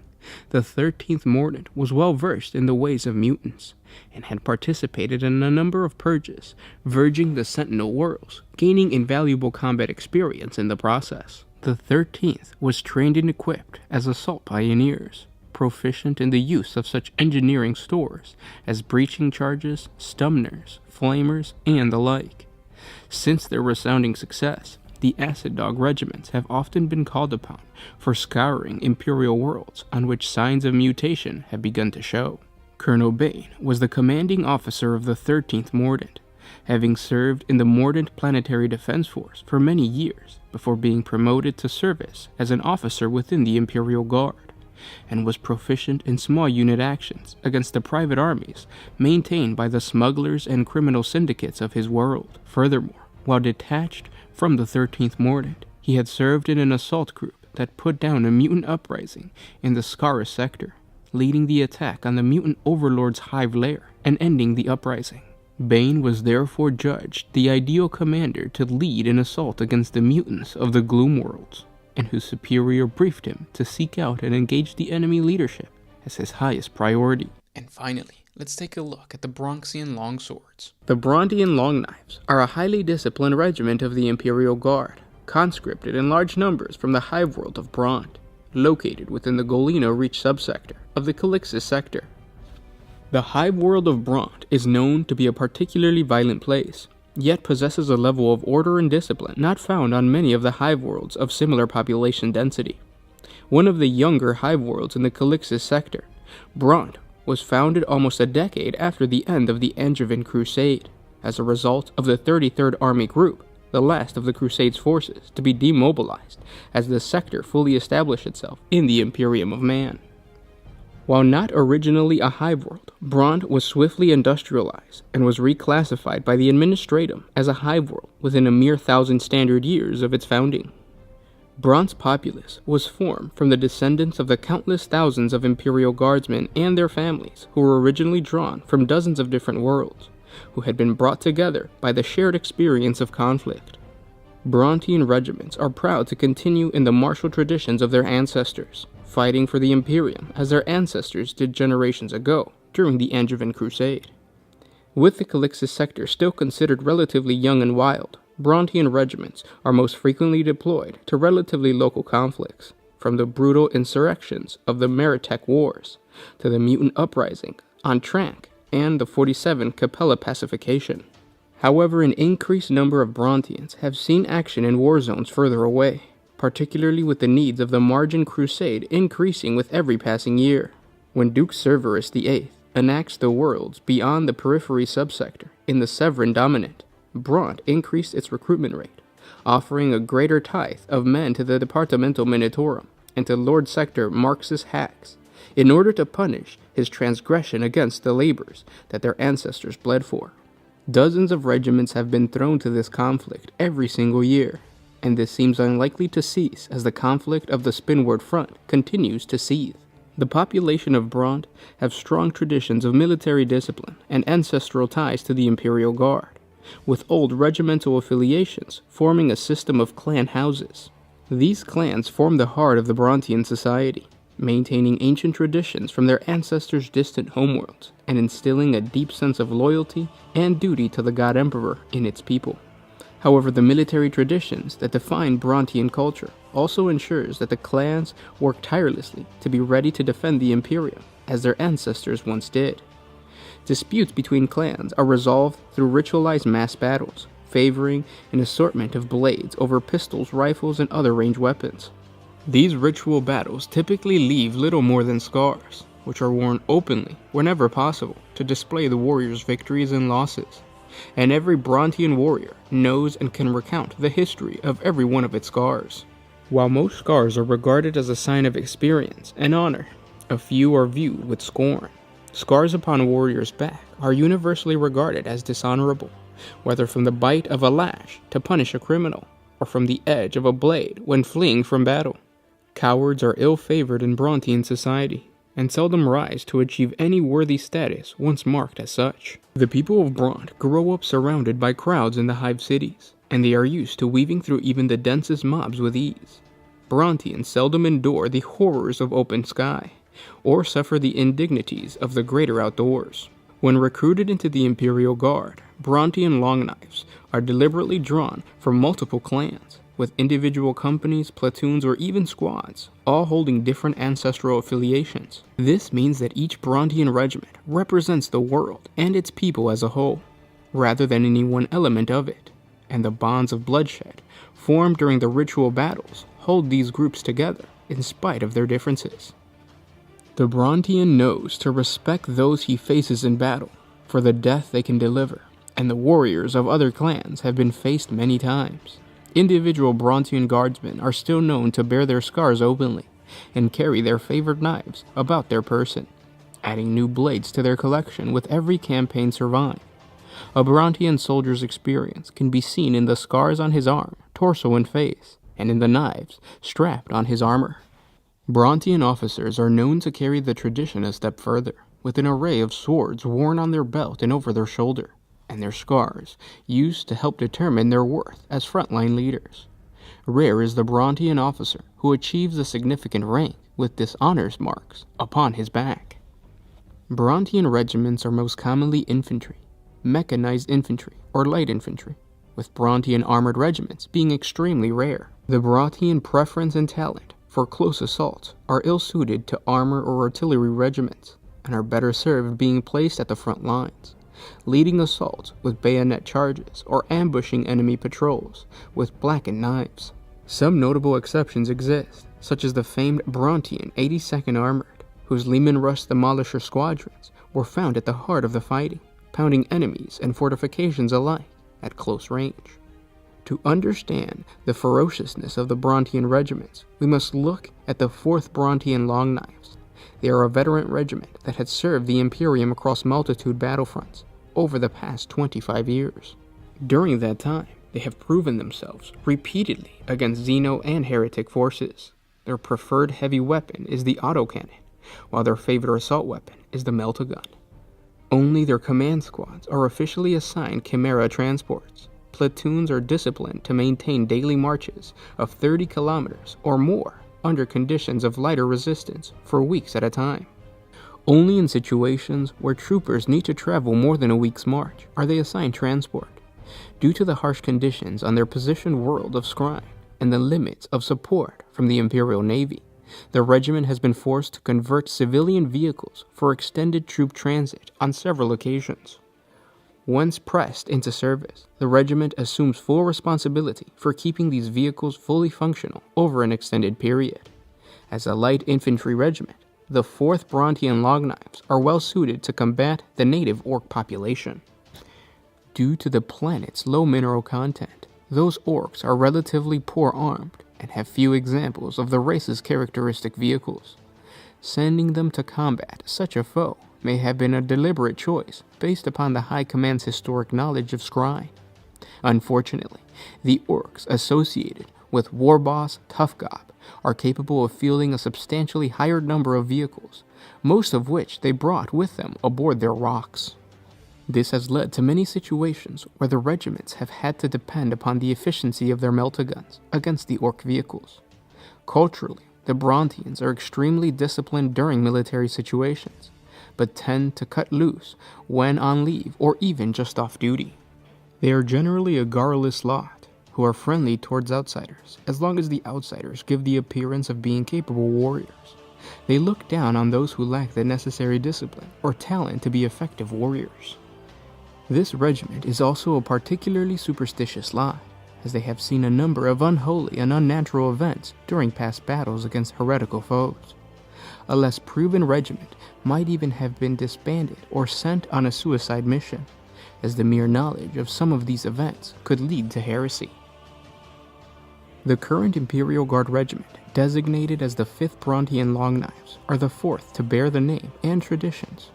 the 13th Mordant was well versed in the ways of mutants, and had participated in a number of purges, verging the Sentinel worlds, gaining invaluable combat experience in the process. The 13th was trained and equipped as assault pioneers, proficient in the use of such engineering stores as breaching charges, stumners, flamers, and the like. Since their resounding success, the Acid Dog regiments have often been called upon for scouring Imperial worlds on which signs of mutation have begun to show. Colonel Bane was the commanding officer of the 13th Mordant, having served in the Mordant Planetary Defense Force for many years before being promoted to service as an officer within the Imperial Guard, and was proficient in small unit actions against the private armies maintained by the smugglers and criminal syndicates of his world. Furthermore, while detached from the 13th Mordant, he had served in an assault group that put down a mutant uprising in the Scarus sector, leading the attack on the mutant overlord's hive lair and ending the uprising. Bane was therefore judged the ideal commander to lead an assault against the mutants of the Gloom Worlds, and whose superior briefed him to seek out and engage the enemy leadership as his highest priority. And finally, let's take a look at the Bronxian Longswords. The Brontian Longknives are a highly disciplined regiment of the Imperial Guard, conscripted in large numbers from the hive world of Bront, located within the Golino Reach subsector of the Calixis sector. The hive world of Bront is known to be a particularly violent place, yet possesses a level of order and discipline not found on many of the hive worlds of similar population density. One of the younger hive worlds in the Calixis sector, Bront was founded almost a decade after the end of the Angevin Crusade, as a result of the 33rd Army Group, the last of the Crusade's forces to be demobilized as the sector fully established itself in the Imperium of Man. While not originally a hive world, Bront was swiftly industrialized and was reclassified by the Administratum as a hive world within a mere 1,000 standard years of its founding. Bront's populace was formed from the descendants of the countless thousands of Imperial Guardsmen and their families who were originally drawn from dozens of different worlds, who had been brought together by the shared experience of conflict. Brontian regiments are proud to continue in the martial traditions of their ancestors, fighting for the Imperium as their ancestors did generations ago during the Angevin Crusade. With the Calixis sector still considered relatively young and wild, Brontian regiments are most frequently deployed to relatively local conflicts, from the brutal insurrections of the Meritech Wars to the mutant uprising on Trank and the 47 Capella pacification. However, an increased number of Brontians have seen action in war zones further away, particularly with the needs of the Margin Crusade increasing with every passing year. When Duke Cerberus VIII annexed the worlds beyond the Periphery subsector in the Severan Dominant, Bront increased its recruitment rate, offering a greater tithe of men to the Departamental Minitorum and to Lord Sector Marxus Hax, in order to punish his transgression against the labors that their ancestors bled for. Dozens of regiments have been thrown to this conflict every single year, and this seems unlikely to cease as the conflict of the Spinward Front continues to seethe. The population of Bront have strong traditions of military discipline and ancestral ties to the Imperial Guard, with old regimental affiliations forming a system of clan houses. These clans form the heart of the Brontian society, maintaining ancient traditions from their ancestors' distant homeworlds and instilling a deep sense of loyalty and duty to the God Emperor in its people. However, the military traditions that define Brontian culture also ensures that the clans work tirelessly to be ready to defend the Imperium, as their ancestors once did. Disputes between clans are resolved through ritualized mass battles, favoring an assortment of blades over pistols, rifles, and other ranged weapons. These ritual battles typically leave little more than scars, which are worn openly whenever possible to display the warrior's victories and losses. And every Brontian warrior knows and can recount the history of every one of its scars. While most scars are regarded as a sign of experience and honor, a few are viewed with scorn. Scars upon a warrior's back are universally regarded as dishonorable, whether from the bite of a lash to punish a criminal, or from the edge of a blade when fleeing from battle. Cowards are ill-favored in Brontian society, and seldom rise to achieve any worthy status once marked as such. The people of Bront grow up surrounded by crowds in the hive cities, and they are used to weaving through even the densest mobs with ease. Brontians seldom endure the horrors of open sky, or suffer the indignities of the greater outdoors. When recruited into the Imperial Guard, Brontian longknives are deliberately drawn from multiple clans, with individual companies, platoons, or even squads, all holding different ancestral affiliations. This means that each Brontian regiment represents the world and its people as a whole, rather than any one element of it, and the bonds of bloodshed formed during the ritual battles hold these groups together in spite of their differences. The Brontian knows to respect those he faces in battle for the death they can deliver, and the warriors of other clans have been faced many times. Individual Brontian guardsmen are still known to bear their scars openly and carry their favorite knives about their person, adding new blades to their collection with every campaign survived. A Brontian soldier's experience can be seen in the scars on his arm, torso, and face, and in the knives strapped on his armor. Brontian officers are known to carry the tradition a step further, with an array of swords worn on their belt and over their shoulder, and their scars used to help determine their worth as frontline leaders. Rare is the Brontian officer who achieves a significant rank with dishonors marks upon his back. Brontian regiments are most commonly infantry, mechanized infantry, or light infantry, with Brontian armored regiments being extremely rare. The Brontian preference and talent for close assaults are ill-suited to armor or artillery regiments, and are better served being placed at the front lines, leading assaults with bayonet charges or ambushing enemy patrols with blackened knives. Some notable exceptions exist, such as the famed Brontian 82nd Armored, whose Lehman Russ Demolisher squadrons were found at the heart of the fighting, pounding enemies and fortifications alike at close range. To understand the ferociousness of the Brontian regiments, we must look at the 4th Brontian Longknives. They are a veteran regiment that had served the Imperium across multitude battlefronts over the past 25 years. During that time, they have proven themselves repeatedly against Xeno and heretic forces. Their preferred heavy weapon is the autocannon, while their favorite assault weapon is the meltagun. Only their command squads are officially assigned Chimera transports. Platoons are disciplined to maintain daily marches of 30 kilometers or more under conditions of lighter resistance for weeks at a time. Only in situations where troopers need to travel more than a week's march are they assigned transport. Due to the harsh conditions on their positioned world of Scrine and the limits of support from the Imperial Navy, the regiment has been forced to convert civilian vehicles for extended troop transit on several occasions. Once pressed into service, the regiment assumes full responsibility for keeping these vehicles fully functional over an extended period. As a light infantry regiment, the 4th Brontian Longknives are well suited to combat the native orc population. Due to the planet's low mineral content, those orcs are relatively poor armed and have few examples of the race's characteristic vehicles. Sending them to combat such a foe may have been a deliberate choice based upon the High Command's historic knowledge of Scrine. Unfortunately, the orcs associated with War Boss Tough Gob are capable of fielding a substantially higher number of vehicles, most of which they brought with them aboard their rocks. This has led to many situations where the regiments have had to depend upon the efficiency of their meltaguns against the orc vehicles, Culturally, the Brontians are extremely disciplined during military situations, but tend to cut loose when on leave or even just off duty. They are generally a garrulous lot, who are friendly towards outsiders, as long as the outsiders give the appearance of being capable warriors. They look down on those who lack the necessary discipline or talent to be effective warriors. This regiment is also a particularly superstitious lot, as they have seen a number of unholy and unnatural events during past battles against heretical foes. A less proven regiment might even have been disbanded or sent on a suicide mission, as the mere knowledge of some of these events could lead to heresy. The current Imperial Guard regiment, designated as the 5th Brontian Long Knives, are the 4th to bear the name and traditions,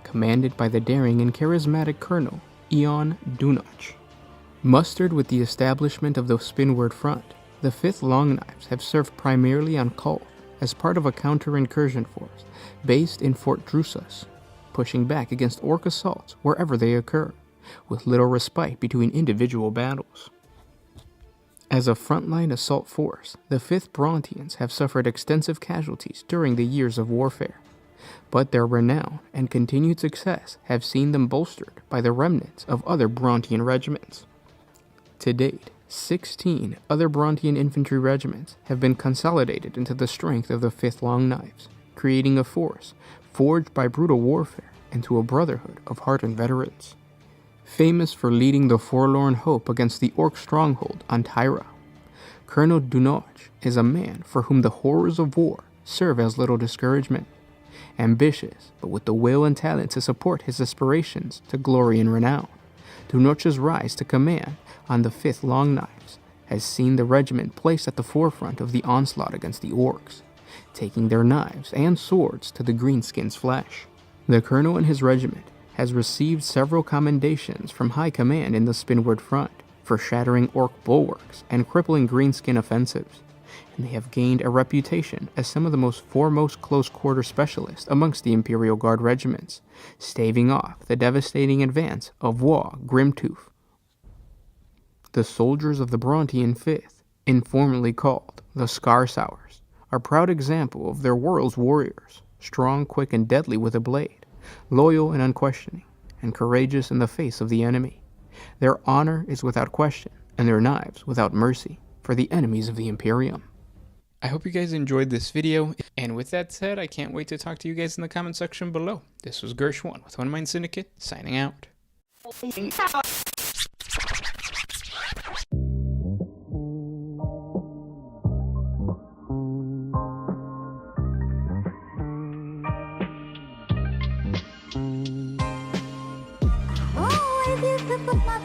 commanded by the daring and charismatic Colonel Ion Dunach. Mustered with the establishment of the Spinward Front, the 5th Long Knives have served primarily on Kol as part of a counter-incursion force based in Fort Drusus, pushing back against Orc assaults wherever they occur, with little respite between individual battles. As a frontline assault force, the 5th Brontians have suffered extensive casualties during the years of warfare, but their renown and continued success have seen them bolstered by the remnants of other Brontian regiments. To date, 16 other Brontian infantry regiments have been consolidated into the strength of the 5th Long Knives, creating a force forged by brutal warfare into a brotherhood of hardened veterans. Famous for leading the forlorn hope against the Orc stronghold on Tyra, Colonel Dunach is a man for whom the horrors of war serve as little discouragement. Ambitious, but with the will and talent to support his aspirations to glory and renown, Dunach's rise to command on the 5th Long Knives has seen the regiment placed at the forefront of the onslaught against the Orcs, taking their knives and swords to the greenskins' flesh. The colonel and his regiment has received several commendations from high command in the Spinward Front for shattering Orc bulwarks and crippling greenskin offensives, and they have gained a reputation as some of the most foremost close-quarter specialists amongst the Imperial Guard regiments, staving off the devastating advance of Wa Grimtooth. The soldiers of the Brontian 5th, informally called the Scarsowers, are a proud example of their world's warriors, strong, quick, and deadly with a blade, loyal and unquestioning, and courageous in the face of the enemy. Their honor is without question, and their knives without mercy, for the enemies of the Imperium. I hope you guys enjoyed this video, and with that said, I can't wait to talk to you guys in the comment section below. This was Gersh1 with One Mind Syndicate, signing out. Oh, if you could put my